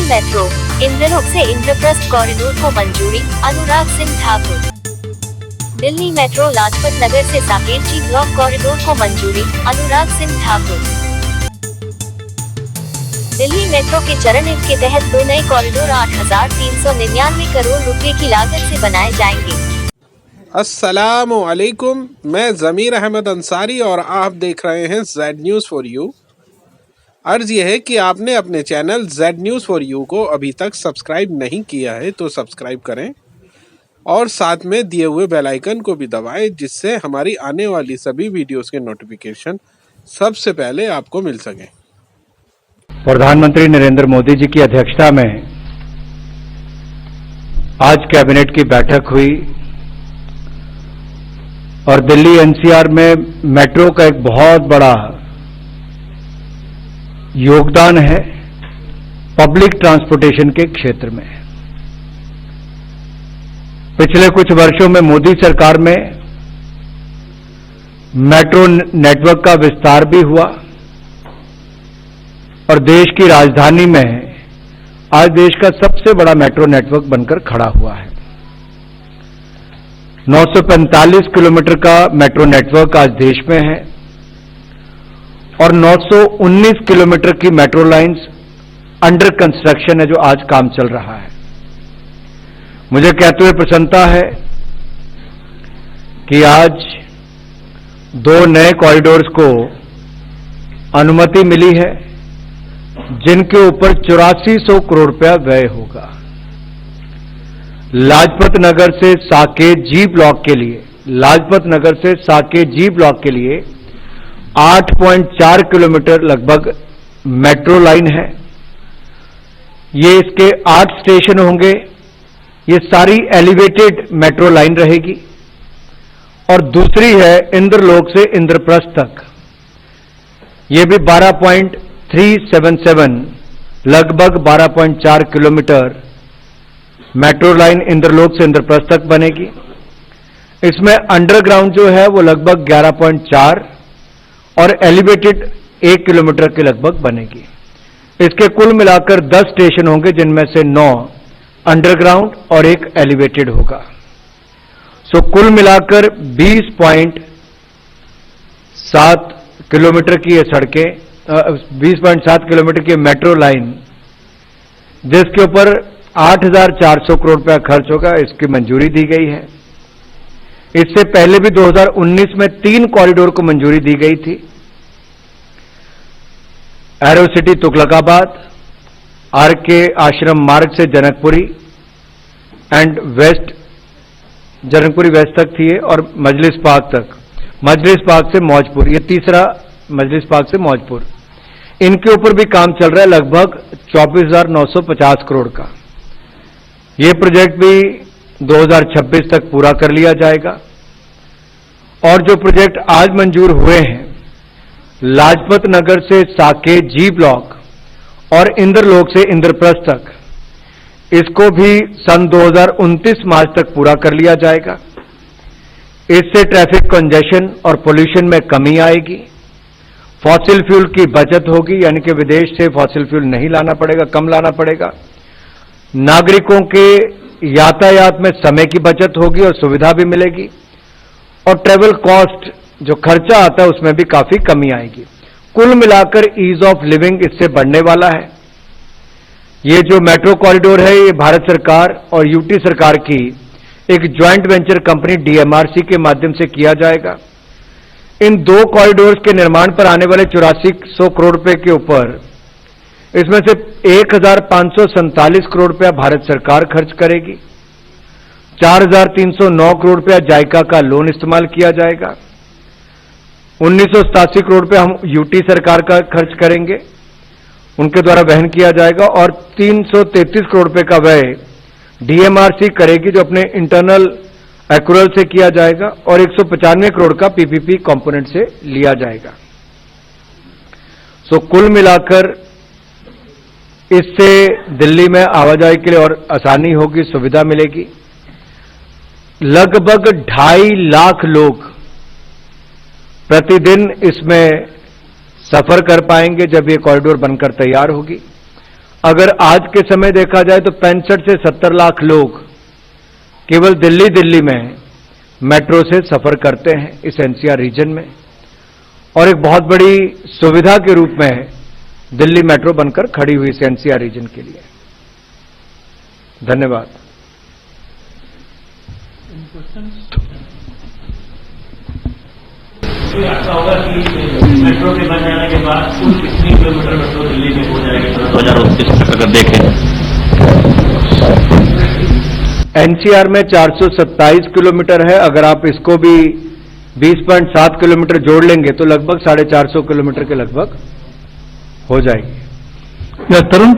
Metro Indralok से Indraprastha corridor को मंजूरी, अनुराग सिंह ठाकुर। दिल्ली मेट्रो लाजपत नगर से साकेत जी ब्लॉक कॉरिडोर को मंजूरी, अनुराग सिंह ठाकुर। दिल्ली मेट्रो के चरण 1 के तहत 2 नए कॉरिडोर 8,399 करोड़ रुपए की लागत से बनाए जाएंगे। अस्सलामु अलैकुम, मैं ज़मीर अहमद अंसारी और आप देख रहे हैं जेड न्यूज़ फॉर यू। अर्ज़ यह है कि आपने अपने channel Z news for you को अभी तक सब्सक्राइब नहीं किया है तो सब्सक्राइब करें और साथ में दिए हुए बेल आइकन को भी दबाएं, जिससे हमारी आने वाली सभी वीडियोस के नोटिफिकेशन सबसे पहले आपको मिल सकें। प्रधानमंत्री नरेंद्र मोदी जी की अध्यक्षता में आज कैबिनेट की बैठक हुई और दिल्ली एनसीआर में मेट्रो का एक बहुत बड़ा योगदान है पब्लिक ट्रांसपोर्टेशन के क्षेत्र में। पिछले कुछ वर्षों में मोदी सरकार में मेट्रो नेटवर्क का विस्तार भी हुआ और देश की राजधानी में आज देश का सबसे बड़ा मेट्रो नेटवर्क बनकर खड़ा हुआ है। 945 किलोमीटर का मेट्रो नेटवर्क आज देश में है और 919 किलोमीटर की मेट्रो लाइंस अंडर कंस्ट्रक्शन है, जो आज काम चल रहा है। मुझे कहते हुए प्रसन्नता है कि आज 2 नए कॉरिडोर्स को अनुमति मिली है, जिनके ऊपर 8400 करोड़ रुपया व्यय होगा। लाजपत नगर से साकेत जी ब्लॉक के लिए, लाजपत नगर से साकेत जी ब्लॉक के लिए 8.4 किलोमीटर लगभग मेट्रो लाइन है। ये इसके 8 स्टेशन होंगे। ये सारी एलिवेटेड मेट्रो लाइन रहेगी। और दूसरी है इंद्रलोक से इंद्रप्रस्थ तक, ये भी 12.377 लगभग 12.4 किलोमीटर मेट्रो लाइन इंद्रलोक से इंद्रप्रस्थ तक बनेगी। इसमें अंडरग्राउंड जो है वो लगभग 11.4 और एलिवेटेड 1 किलोमीटर के लगभग बनेगी। इसके कुल मिलाकर 10 स्टेशन होंगे, जिनमें से 9 अंडरग्राउंड और 1 एलिवेटेड होगा। सो कुल मिलाकर 20.7 किलोमीटर की ये सड़कें, 20.7 किलोमीटर की मेट्रो लाइन, जिसके ऊपर 8,400 करोड़ रुपया खर्च होगा, इसकी मंजूरी दी गई है। इससे पहले भी 2019 में 3 कॉरिडोर को मंजूरी दी गई थी। Arrow city Tughlakabad, R K Ashram Marg से Janakpuri and west, Janakpuri west तक थी और मजलिस पार्क तक, मजलिस पार्क से मौजपुर, ये तीसरा मजलिस पार्क से मौजपुर। इनके ऊपर भी काम चल रहा है लगभग 24,950 करोड़ का। ये प्रोजेक्ट भी 2026 तक पूरा कर लिया जाएगा। और जो प्रोजेक्ट आज मंजूर हुए हैं, लाजपत नगर से साकेत जी ब्लॉक और इंद्रलोक से इंद्रप्रस्थ तक, इसको भी सन 2029 मार्च तक पूरा कर लिया जाएगा। इससे ट्रैफिक कंजेशन और पोल्यूशन में कमी आएगी, फॉसिल फ्यूल की बचत होगी, यानी कि विदेश से फॉसिल फ्यूल नहीं लाना पड़ेगा, कम लाना पड़ेगा। नागरिकों के यातायात में समय की बचत होगी और सुविधा भी मिलेगी, और ट्रेवल कॉस्ट, जो खर्चा आता है, उसमें भी काफी कमी आएगी। कुल मिलाकर ईज ऑफ लिविंग इससे बढ़ने वाला है। ये जो मेट्रो कॉरिडोर है, ये भारत सरकार और यूटी सरकार की एक ज्वाइंट वेंचर कंपनी डीएमआरसी के माध्यम से किया जाएगा। इन 2 कॉरिडोर्स के निर्माण पर आने वाले 8400 करोड़ रुपए के ऊपर, इसमें से 1,547 करोड़ रुपया भारत सरकार खर्च करेगी। 4,309 करोड़ रुपया जायका का लोन इस्तेमाल किया जाएगा। 1987 करोड़ रुपया हम यूटी सरकार का खर्च करेंगे, उनके द्वारा वहन किया जाएगा। और 333 करोड़ रुपए का व्यय डीएमआरसी करेगी, जो अपने इंटरनल एक्रूअल से किया जाएगा, और 195 करोड़ का पीपीपी कंपोनेंट से लिया जाएगा। सो कुल मिलाकर इससे दिल्ली में आवाजाही के लिए और आसानी होगी, सुविधा मिलेगी। लगभग 2.5 लाख लोग प्रतिदिन इसमें सफर कर पाएंगे जब ये कॉरिडोर बनकर तैयार होगी। अगर आज के समय देखा जाए तो 65 से 70 लाख लोग केवल दिल्ली में मेट्रो से सफर करते हैं इस एनसीआर रीजन में, और एक बहुत बड़ी सुविधा के रूप में दिल्ली मेट्रो बनकर खड़ी हुई इस एनसीआर रीजन के लिए। धन्यवाद। ऐसा होगा कि मेट्रो के बन जाने के बाद कुल कितनी किलोमीटर मेट्रो दिल्ली में हो जाएगी 2029 तक अगर देखें? एनसीआर में 427 किलोमीटर है। अगर आप इसको भी 20.7 किलोमीटर जोड़ लेंगे तो लगभग 450 किलोमीटर के लगभग हो जाएगी। तरुण,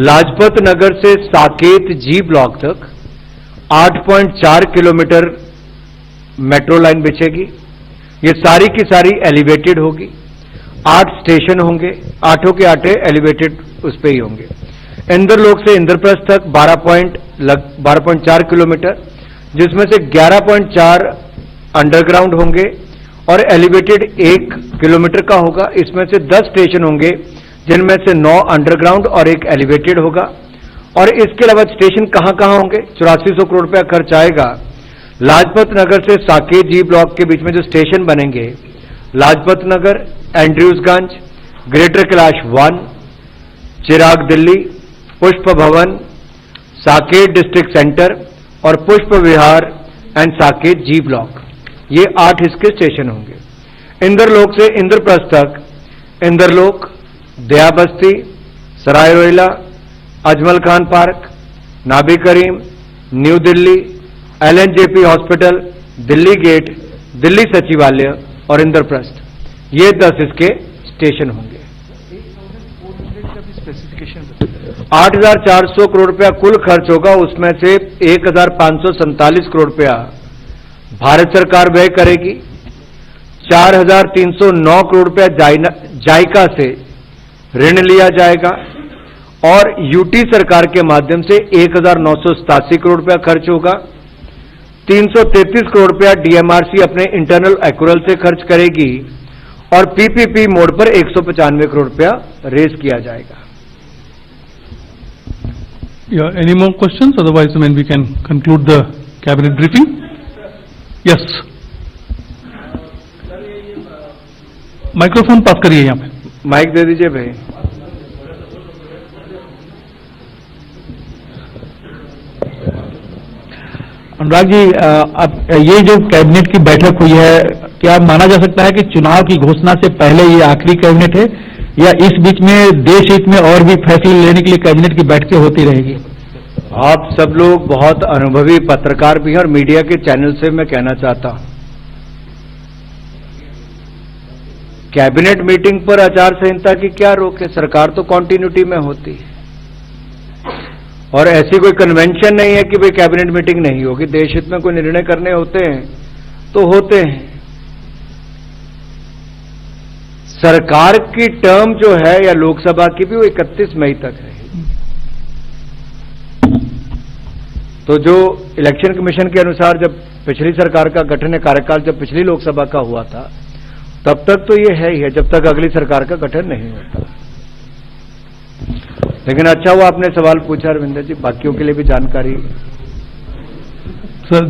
लाजपत नगर से साकेत जी ब्लॉक तक 8.4 किलोमीटर मेट्रो लाइन बिछेगी। ये सारी की सारी एलिवेटेड होगी। 8 स्टेशन होंगे, 8 के 8 एलिवेटेड उस पे ही होंगे। इंद्रलोक से इंद्रप्रस्थ तक 12.4 किलोमीटर, जिसमें से 11.4 अंडरग्राउंड होंगे और एलिवेटेड 1 किलोमीटर का होगा। इसमें से 10 स्टेशन होंगे, जिनमें से 9 अंडरग्राउंड और 1 एलिवेटेड होगा। और इसके अलावा स्टेशन कहां कहां होंगे? 8400 करोड़ रुपया खर्च आएगा। लाजपत नगर से साकेत जी ब्लॉक के बीच में जो स्टेशन बनेंगे, लाजपत नगर, एंड्रयूजगंज, ग्रेटर कैलाश 1, चिराग दिल्ली, पुष्प भवन, साकेत डिस्ट्रिक्ट सेंटर और पुष्प विहार एंड साकेत जी ब्लॉक, ये 8 इसके स्टेशन होंगे। इंद्रलोक से इंद्रप्रस्थ तक Inderlok, Daya Basti, Sarai Rohilla, Ajmal Khan Park, Nabi Karim, New Delhi, LNJP Hospital, Delhi Gate, Delhi Sachivalaya और इंद्रप्रस्थ, ये 10 इसके स्टेशन होंगे। 8,400 करोड़ रुपया कुल खर्च होगा। उसमें से 1,547 करोड़ रुपया भारत सरकार व्यय करेगी। 4,309 करोड़ रुपया जायका से ऋण लिया जाएगा और यूटी सरकार के माध्यम से 1,987 करोड़ रुपया खर्च होगा। 333 करोड़ रुपया डीएमआरसी अपने इंटरनल एक्रूअल से खर्च करेगी और पीपीपी मोड पर 195 करोड़ रुपया रेज किया जाएगा। any more questions? Otherwise, we can conclude the cabinet briefing. Yes. Microphone pass करिए यहाँ पे। माइक दे दीजिए भाई। अनुराग जी, अब ये जो कैबिनेट की बैठक हुई है, क्या माना जा सकता है कि चुनाव की घोषणा से पहले ये आखिरी कैबिनेट है, या इस बीच में देश हित में और भी फैसले लेने के लिए कैबिनेट की बैठकें होती रहेगी? आप सब लोग बहुत अनुभवी पत्रकार भी हैं और मीडिया के चैनल से मैं कहना चाहता हूं, कैबिनेट मीटिंग पर आचार संहिता की क्या रोक है? सरकार तो कॉन्टिन्यूटी में होती है और ऐसी कोई कन्वेंशन नहीं है कि भाई कैबिनेट मीटिंग नहीं होगी। देश हित में कोई निर्णय करने होते हैं तो होते हैं। सरकार की टर्म जो है या लोकसभा की भी वो 31 मई तक है। तो जो इलेक्शन कमीशन के अनुसार जब पिछली सरकार का गठन कार्यकाल जब पिछली लोकसभा का हुआ था, तब तक तो ये है ही है, जब तक अगली सरकार का गठन नहीं होता। लेकिन अच्छा हुआ आपने सवाल पूछा अरविंदर जी, बाकियों के लिए भी जानकारी। Sir,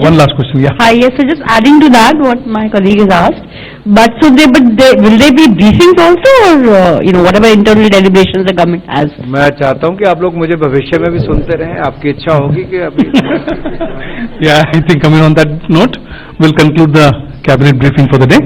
one last question. Yeah. Hi, yes. So just adding to that, what my colleague has asked, but will they be briefings also, or whatever internal deliberations the government has? मैं चाहता हूं कि आप लोग मुझे भविष्य में भी सुनते रहें। आपकी इच्छा होगी कि अभी Yeah, I think coming on that note, we'll conclude the cabinet briefing for the day.